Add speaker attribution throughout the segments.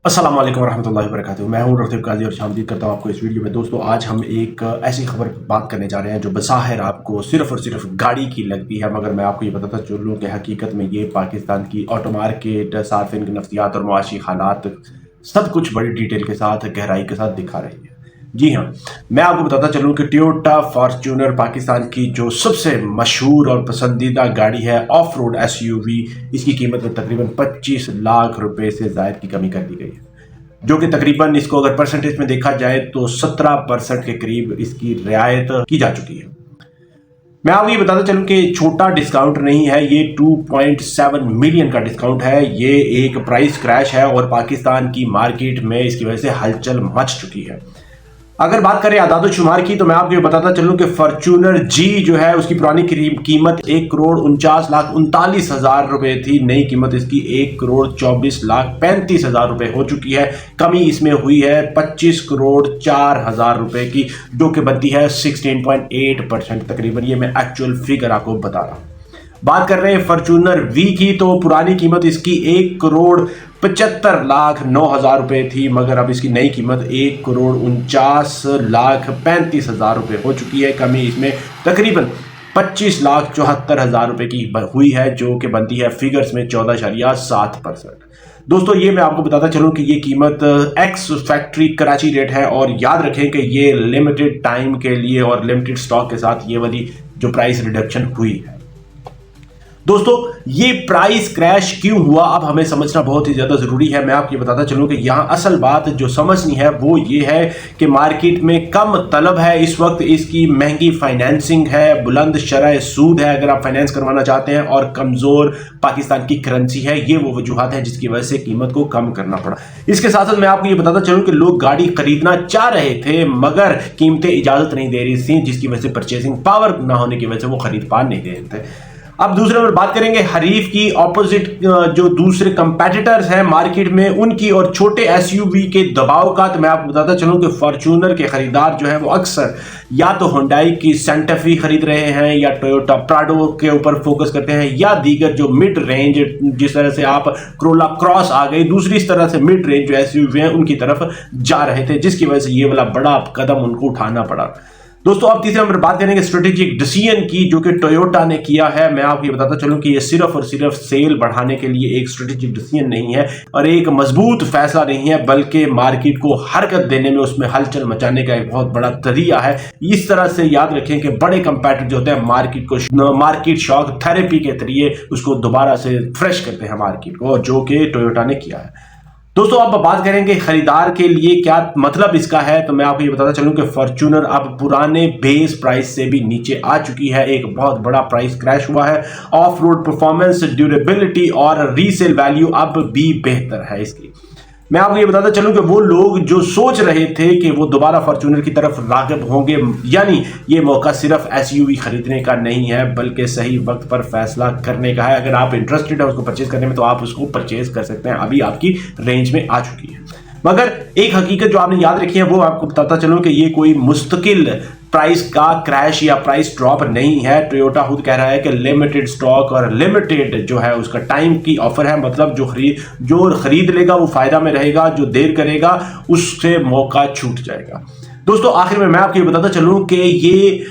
Speaker 1: अस्सलाम वालेकुम रहमतुल्लाहि व बरकातुहू। मैं हूं रफ़ीक काजी और शामदीद करता हूं आपको इस वीडियो में। दोस्तों आज हम एक ऐसी खबर पर बात करने जा रहे हैं जो बज़ाहिर आपको सिर्फ़ और सिर्फ गाड़ी की लगती है, मगर मैं आपको ये बताता चलूँ कि हकीकत में ये पाकिस्तान की ऑटो मार्केट, सार्फिन की नफ्सियात और मुआशी हालात सब कुछ बड़ी डिटेल के साथ, गहराई के साथ दिखा रही है। जी हाँ, मैं आपको बताता चलूँ कि टोयोटा फॉर्च्यूनर पाकिस्तान की जो सबसे मशहूर और पसंदीदा गाड़ी है ऑफ रोड एसयूवी, इसकी कीमत में तकरीबन 25 लाख रुपए से ज़ायद की कमी कर दी गई है, जो कि तकरीबन इसको अगर परसेंटेज में देखा जाए तो 17% के करीब इसकी रियायत की जा चुकी है। मैं आपको ये बताता चलूं कि छोटा डिस्काउंट नहीं है, ये 2.7 मिलियन का डिस्काउंट है। ये एक प्राइस क्रैश है और पाकिस्तान की मार्केट में इसकी वजह से हलचल मच चुकी है। अगर बात करें आदाद शुमार की तो मैं आपको ये बताता चलूं कि फॉर्च्यूनर जी जो है उसकी पुरानी कीमत 1,49,39,000 रुपए थी। नई कीमत इसकी 1,24,35,000 रुपए हो चुकी है। कमी इसमें हुई है 25,04,000 रुपए की, जो कि बनती है 16.8% तकरीबन। ये मैं एक्चुअल फिगर आपको बता रहा हूं। बात कर रहे हैं फॉर्च्यूनर वी की, तो पुरानी कीमत इसकी 1,75,09,000 रुपए थी, मगर अब इसकी नई कीमत 1,49,35,000 रुपए हो चुकी है। कमी इसमें तकरीबन 25,74,000 रुपए की हुई है, जो कि बनती है फिगर्स में 14.7%। दोस्तों ये मैं आपको बताता चलूं कि ये कीमत एक्स फैक्ट्री कराची रेट है, और याद रखें कि ये लिमिटेड टाइम के लिए और लिमिटेड स्टॉक के साथ ये वाली जो प्राइस रिडक्शन हुई है। दोस्तों ये प्राइस क्रैश क्यों हुआ, अब हमें समझना बहुत ही ज़्यादा ज़रूरी है। मैं आपको बताता चलूं कि यहाँ असल बात जो समझनी है वो ये है कि मार्केट में कम तलब है इस वक्त, इसकी महंगी फाइनेंसिंग है, बुलंद शरह सूद है अगर आप फाइनेंस करवाना चाहते हैं, और कमज़ोर पाकिस्तान की करेंसी है। ये वो वजूहत है जिसकी वजह से कीमत को कम करना पड़ा। इसके साथ साथ मैं आपको ये बताता चलूँ कि लोग गाड़ी खरीदना चाह रहे थे मगर कीमतें इजाज़त नहीं दे रही थी, जिसकी वजह से परचेसिंग पावर ना होने की वजह से वो खरीद पा नहीं दे रहे थे। अब दूसरे नंबर बात करेंगे हरीफ की, ऑपोजिट जो दूसरे कंपेटिटर्स हैं मार्केट में उनकी और छोटे एसयूवी के दबाव का। तो मैं आपको बताता चलूं कि फॉर्च्यूनर के खरीदार जो है वो अक्सर या तो हुंडई की सेंटा फी खरीद रहे हैं, या टोयोटा प्राडो के ऊपर फोकस करते हैं, या दीगर जो मिड रेंज, जिस तरह से आप क्रोला क्रॉस आ गई, दूसरी इस तरह से मिड रेंज जो एसयूवी हैं उनकी तरफ जा रहे थे, जिसकी वजह से ये वाला बड़ा कदम उनको उठाना पड़ा। दोस्तों अब तीसरे नंबर बात करेंगे स्ट्रेटेजिक डिसीजन की, जो कि टोयोटा ने किया है। मैं आपको ये बताता चलूं कि ये सिर्फ और सिर्फ सेल बढ़ाने के लिए एक स्ट्रेटेजिक डिसीजन नहीं है और एक मजबूत फैसला नहीं है, बल्कि मार्केट को हरकत देने में, उसमें हलचल मचाने का एक बहुत बड़ा तरीका है। इस तरह से याद रखें कि बड़े कंपैटिटर जो होते हैं मार्केट को मार्केट शॉक थेरेपी के जरिए उसको दोबारा से फ्रेश करते हैं मार्केट को, जो कि टोयोटा ने किया है। दोस्तों अब बात करेंगे खरीदार के लिए क्या मतलब इसका है, तो मैं आपको ये बताता चलूं कि फॉर्च्यूनर अब पुराने बेस प्राइस से भी नीचे आ चुकी है। एक बहुत बड़ा प्राइस क्रैश हुआ है। ऑफ रोड परफॉर्मेंस, ड्यूरेबिलिटी और रीसेल वैल्यू अब भी बेहतर है इसकी। मैं आपको ये बताता चलूं कि वो लोग जो सोच रहे थे कि वो दोबारा फॉर्च्यूनर की तरफ राग़िब होंगे, यानी ये मौका सिर्फ एसयूवी खरीदने का नहीं है बल्कि सही वक्त पर फैसला करने का है। अगर आप इंटरेस्टेड है उसको परचेज करने में तो आप उसको परचेज कर सकते हैं, अभी आपकी रेंज में आ चुकी है। मगर एक हकीकत जो आपने याद रखी है वो आपको बताता चलूं कि ये कोई मुस्तकिल प्राइस का क्रैश या प्राइस ड्रॉप नहीं है। टोयोटा खुद कह रहा है कि लिमिटेड स्टॉक और लिमिटेड जो है उसका टाइम की ऑफर है, मतलब जो खरीद लेगा वो फायदा में रहेगा, जो देर करेगा उससे मौका छूट जाएगा। दोस्तों आखिर में मैं आपको ये बताता चलूं कि ये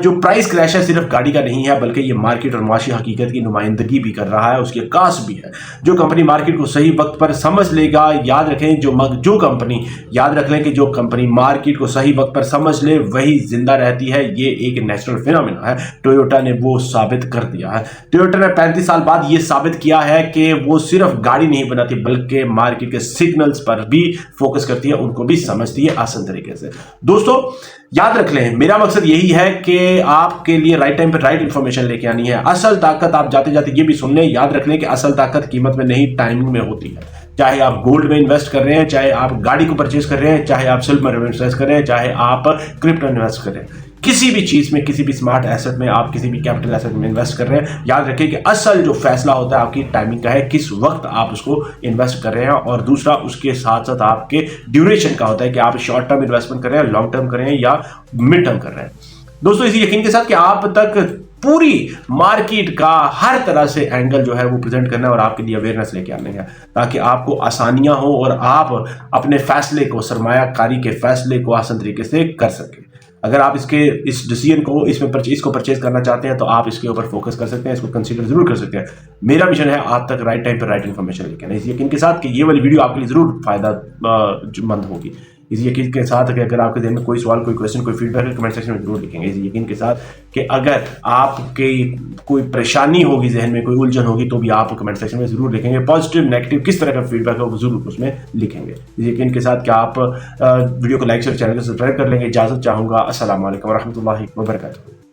Speaker 1: जो प्राइस क्रैश है सिर्फ गाड़ी का नहीं है, बल्कि ये मार्केट और मुआशी हकीकत की नुमाइंदगी भी कर रहा है, उसकी अक्कास भी है। जो कंपनी मार्केट को सही वक्त पर समझ लेगा, याद रखें याद रख लें कि जो कंपनी मार्केट को सही वक्त पर समझ ले वही जिंदा रहती है। ये एक नेचुरल फिनोमेना है, टोयोटा ने वो साबित कर दिया है। टोयोटा ने 35 साल बाद ये साबित किया है कि वो सिर्फ गाड़ी नहीं बनाती बल्कि मार्केट के सिग्नल्स पर भी फोकस करती है, उनको भी समझती है आसान तरीके से। दोस्तों याद रख लें, मेरा मकसद यही है कि आपके लिए राइट टाइम पे राइट इंफॉर्मेशन लेके आनी है। असल ताकत आप जाते जाते ये भी सुन लें, याद रख लें कि असल ताकत कीमत में नहीं टाइमिंग में होती है। चाहे आप गोल्ड में इन्वेस्ट कर रहे हैं, चाहे आप गाड़ी को परचेज कर रहे हैं, चाहे आप सिल्वर में इन्वेस्ट कर रहे हैं, चाहे आप क्रिप्टो इन्वेस्ट कर रहे हैं, किसी भी चीज में, किसी भी स्मार्ट एसेट में, आप किसी भी कैपिटल एसेट में इन्वेस्ट कर रहे हैं, याद रखिए कि असल जो फैसला होता है आपकी टाइमिंग का है, किस वक्त आप उसको इन्वेस्ट कर रहे हैं, और दूसरा उसके साथ साथ आपके ड्यूरेशन का होता है कि आप शॉर्ट टर्म इन्वेस्टमेंट कर रहे हैं, लॉन्ग टर्म कर रहे हैं या मिड टर्म कर रहे हैं। दोस्तों इसी यकीन के साथ कि आप तक पूरी मार्केट का हर तरह से एंगल जो है वो प्रेजेंट करना है और आपके लिए अवेयरनेस लेके आने हैं, ताकि आपको आसानियां हो और आप अपने फैसले को, सरमायाकारी के फैसले को आसान तरीके से कर सकें। अगर आप इस डिसीजन को इसको परचेज करना चाहते हैं तो आप इसके ऊपर फोकस कर सकते हैं, इसको कंसीडर जरूर कर सकते हैं। मेरा मिशन है आप तक राइट टाइम पर राइट इन्फॉर्मेशन लेके आना, इस यकीन के साथ कि ये वाली वीडियो आपके लिए जरूर फायदामंद होगी। इस यकीन के साथ कि अगर आपके दिल में कोई सवाल, कोई क्वेश्चन, कोई फीडबैक है, कमेंट सेक्शन में जरूर लिखेंगे। इस यकीन के साथ कि अगर आपके कोई परेशानी होगी, जहन में कोई उलझन होगी, तो भी आप कमेंट सेक्शन में जरूर लिखेंगे। पॉजिटिव, नेगेटिव, किस तरह का फीडबैक है वो जरूर उसमें लिखेंगे। इस यकीन के साथ कि आप वीडियो को लाइक शेयर, चैनल को सब्सक्राइब कर लेंगे। इजाजत चाहूंगा। अस्सलाम वालेकुम व रहमतुल्लाहि व बरकातुहू।